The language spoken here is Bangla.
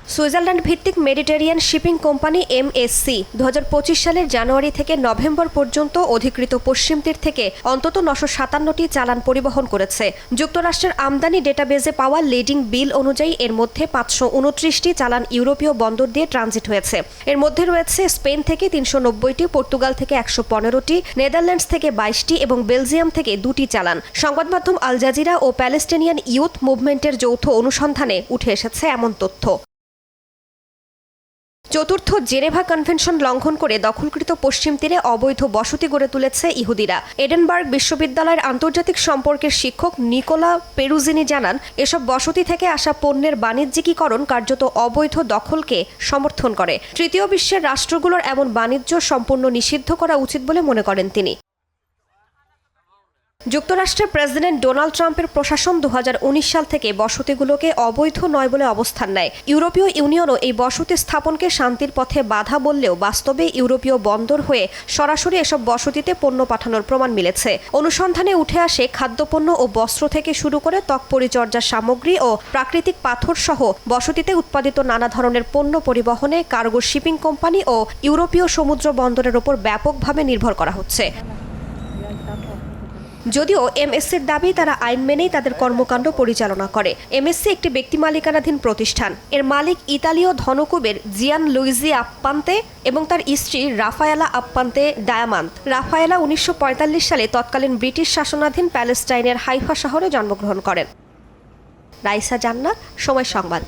সুইজারল্যান্ড ভিত্তিক মেডিটেরিয়ান শিপিং কোম্পানি MSC 2025 সালের জানুয়ারি থেকে নভেম্বর পর্যন্ত অধিকৃত পশ্চিম তীর থেকে অন্তত 957টি চালান পরিবহন করেছে। যুক্তরাষ্ট্রের আমদানি ডেটাবেজে পাওয়া লিডিং বিল অনুযায়ী এর মধ্যে 529টি চালান ইউরোপীয় বন্দর দিয়ে ট্রানজিট হয়েছে। এর মধ্যে রয়েছে স্পেন থেকে 390টি, পর্তুগাল থেকে 115টি, নেদারল্যান্ডস থেকে 22টি এবং বেলজিয়াম থেকে 2টি চালান। সংবাদ মাধ্যম আল জাজিরা ও প্যালেস্টিনিয়ান ইউথ মুভমেন্টের যৌথ অনুসন্ধানে উঠে এসেছে এমন তথ্য। চতুর্থ জেনেভা কনভেনশন লঙ্ঘন করে দখলকৃত পশ্চিম তীরে অবৈধ বসতি গড়ে তুলেছে ইহুদিরা। এডেনবার্গ বিশ্ববিদ্যালয়ের আন্তর্জাতিক সম্পর্কের শিক্ষক নিকোলা পেরুজিনি জানান, এসব বসতি থেকে আসা পণ্যের বাণিজ্যিকীকরণ কার্যত অবৈধ দখলকে সমর্থন করে। তৃতীয় বিশ্বের রাষ্ট্রগুলোর এমন বাণিজ্য সম্পূর্ণ নিষিদ্ধ করা উচিত বলে মনে করেন তিনি। যুক্তরাষ্ট্রের প্রেসিডেন্ট ডোনাল্ড ট্রাম্পের প্রশাসন 2019 সাল থেকে বসতিগুলোকে অবৈধ নয় বলে অবস্থান নেয়। ইউরোপীয় ইউনিয়নও এই বসতি স্থাপনকে শান্তির পথে বাধা বললেও বাস্তবে ইউরোপীয় বন্দর হয়ে সরাসরি এসব বসতিতে পণ্য পাঠানোর প্রমাণ মিলেছে। অনুসন্ধানে উঠে আসে খাদ্যপণ্য ও বস্ত্র থেকে শুরু করে ত্বক পরিচর্যার সামগ্রী ও প্রাকৃতিক পাথর সহ বসতিতে উৎপাদিত নানা ধরনের পণ্য পরিবহনে কার্গো শিপিং কোম্পানি ও ইউরোপীয় সমুদ্র বন্দরের ওপর ব্যাপকভাবে নির্ভর করা হচ্ছে। যদিও MSCর দাবি তারা আইন মেনেই তাদের কর্মকাণ্ড পরিচালনা করে। MSC একটি ব্যক্তি মালিকানাধীন প্রতিষ্ঠান। এর মালিক ইতালীয় ধনকুবের জিয়ান লুইজি আপ্পান্তে এবং তার স্ত্রী রাফায়েলা আপ্পান্তে ডায়ামান্ত। রাফায়েলা 1945 সালে তৎকালীন ব্রিটিশ শাসনাধীন প্যালেস্টাইনের হাইফা শহরে জন্মগ্রহণ করেন। রাইসা জান্নাত, সময় সংবাদ।